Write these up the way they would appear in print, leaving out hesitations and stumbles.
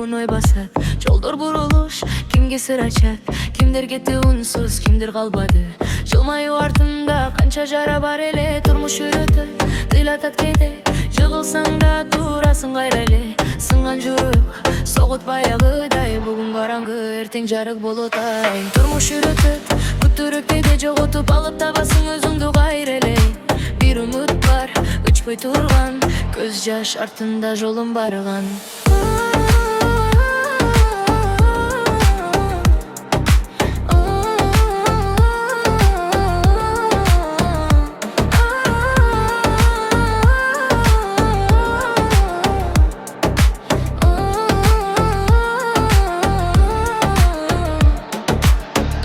bugun ой басат. Жолдор бурулуш, кимге сыр ачат, кимдер кетти унсуз, кимдер калбады. Жылмаю артында канча жара бар эле, турмуш үйрөтөт, тыйлатат кейде. Жыгылсаң да турасың кайра эле, сынган жүрөк согут баягыдай. Бүгүн караңгы, эртең жарык болот ай. Турмуш үйрөтөт, күттүрөк кейде жоготуп алып табасың өзүңдү кайра эле. Бир үмүт бар, өчпөй турган, көз жаш артында жолум барган.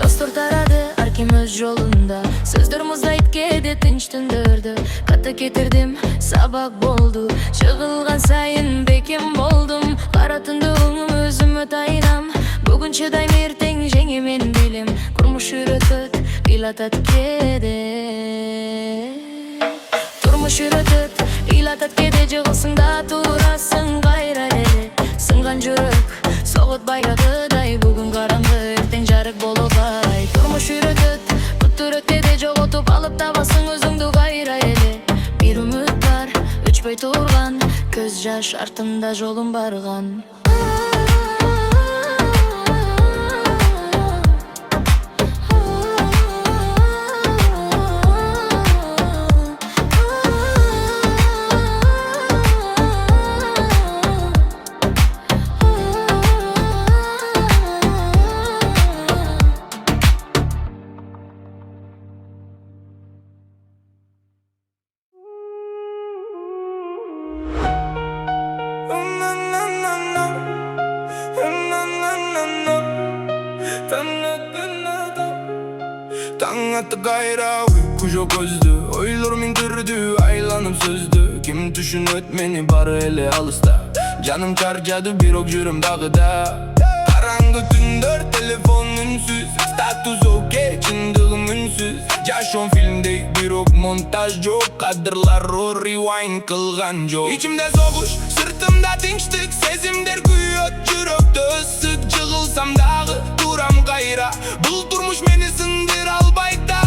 Достор тарады, ар ким өз жолунда. Сөздөр муздайт кээде тынч түндөрдө. Каты кетирдим, сабак болду. Жыгылган сайын бекем болдум. Кара түндө өңүм өзүмө тайынам. Бүгүн чыдайм, эртең жеңемен билем. Турмуш үйрөтөт, ыйлатат кээде. Турмуш үйрөтөт, ыйлатат кээде. Жыгылсаң да турасың кайра эле. Сынган жүрөк согут баягыдай. Бүгүн караңгы, эртең жарык болот ай. Турмуш үйрөтөт, күттүрөт кээде. Жоготуп алып табасың өзүңдү кайра эле. Бир үмүт бар, өчпөй турган, көз жаш артында жолум барган. Taң atты кайра, уйку жок көздү. Ойлорум түрдү, айланып сөздү. Ким түшүнөт мени бары эле алыста. Жаным чарчады, бирок жүрөм дагы да. Караңгы түндөр, телефон үнсүз. Статус окей, чындыгым үнсүз. Жашоом фильмдей, бирок монтаж жок. Кадрлары ревайн кылган жок. Ичимде согуш, сыртымда тынчтык. Сезимдер күйөт, жүрөктө ысык. Жыгылсам дагы, турам кайра. Бул турмуш мени сындыра албайт да.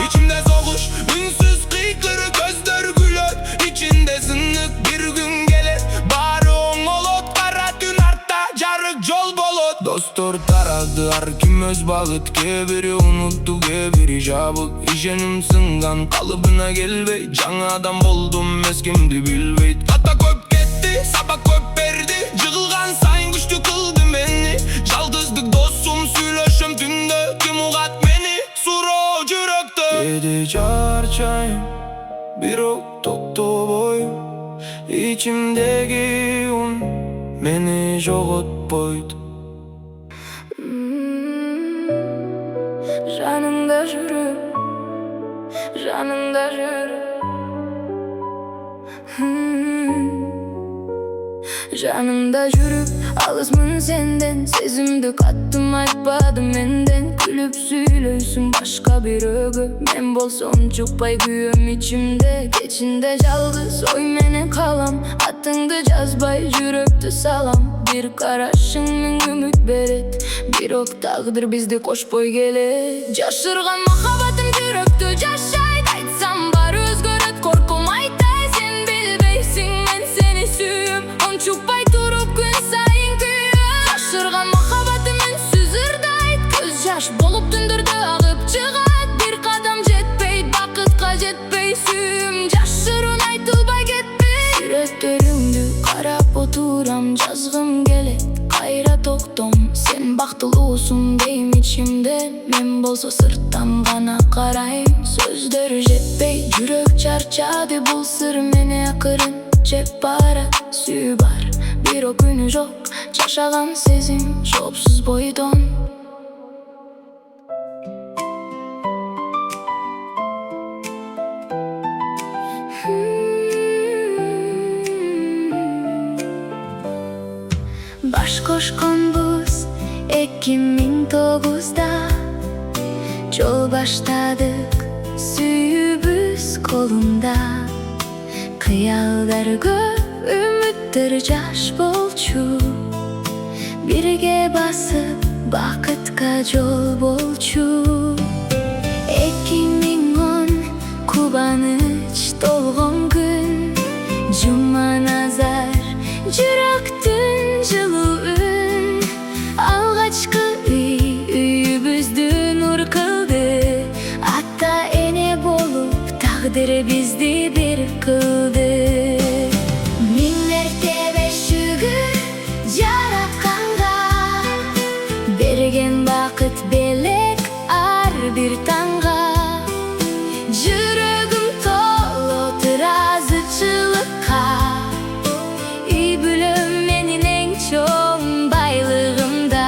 Ичимде согуш, үнсүз кыйкыры. Көздөр күлөт, ичинде сынык. Бир күн келет, баары оңолот. Кара түн артта, жарык жол болот. Достор тарады, ар ким өз багыт. Кээ бири унутту, кээ бири жабык. Ишеним сынган, калыбына келбей. Жаңы адам болдум, эс кимди билбейт. Ката көп кетти, сабак көп берди. Жыгылган сайын күчтүү кылды мени. Жалгыздык досум, сүйлөшөм түндө. Ким угат мени, суроо жүрөктө. Кээде чарчайм, бирок токтобойм. Ичимдеги un meni жоготпойт. Жанымда жүрүп, жанымда жүрүп, жанымда жүрүп, алысмын сенден. Сезимди каттым, айтпадым менден. Күлүп сүйлөйсүң башка бирөөгө. Мен болсом чукпай күйөм ичимде. Кечинде жалгыз ой менен калам. Атыңды жазбай жүрөктү салам. Бир карашың миң үмүт берет, бирок тагдыр бизди кошпой келет. Жашырган махаббатым жүрөктү жашайт. Айтсам баары өзгөрөт, коркум айтай. Сен билбейсиң, мен сени сүйөм. Ончукпай туруп күн сайын күйөм. Жашырган махаббатым үнсүз ырдайт. Көз жаш болуп түндөрдө агып чыгат. Бир кадам жетпейт, бакытка жетпей сүйүм. Жашыруун айтылбай кетпей. Сүрөттөрүңдү карап отурам, жазгым келет кайра токтом. Сен бактылуусуң дейм ичимде. Мен болсо сырттан гана карайм. Сөздөр жетпей, жүрөк чарчады. Бул сыр мени акырын жеп барат. Сүйүү бар, бирок күнү жок. Жашаган сезим жоопсуз бойдон. Баш кошконбуз 2009'da. Жол баштадык сүйүүбүз колунда. Кыялдар көп, үмүттөр жаш болчу. birge basıp bakıtка жол болчу. 2010 кубаныч толгон күн, жума назар жүрөктүн жылуу үн. Алгачкы үйүбүздү нур кылды, ата эне болуп тагдыр бизди бир кылды. Миң мертебе шүгүр жаратканга, берген бакыт белек ар бир таңга. Жүрөгүм толо ыраазычылыкка, үй бүлөм менин эң чоң байлыгымда.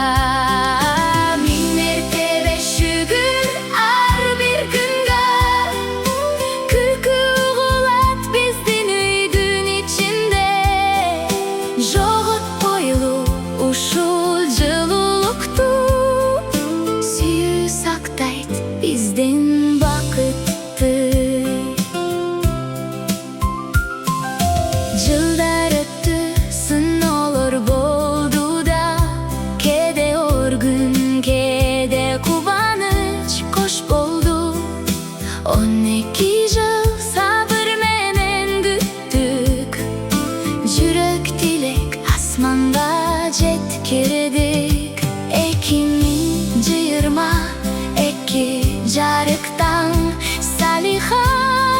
Миң мертебе шүгүр ар бир күнгө, күлкү угулат биздин үйдүн ичинде. Жоготпойлу ушул жылуулукту, сүйүү сактайт биздин бакытты. Жылдар өттү, сыноолор болду да, кээде оор күн, кээде кубаныч кош болду. 12 жыл сабыр менен күттүк, жүрөк тилек асманга жеткирдик. 2022 жарык таң, Салиха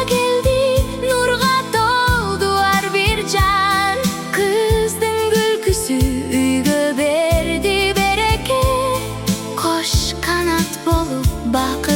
келди, нурга толду ар бир жан. Кыздын күлкүсү үйгө берди береке, кош канат болуп бакыт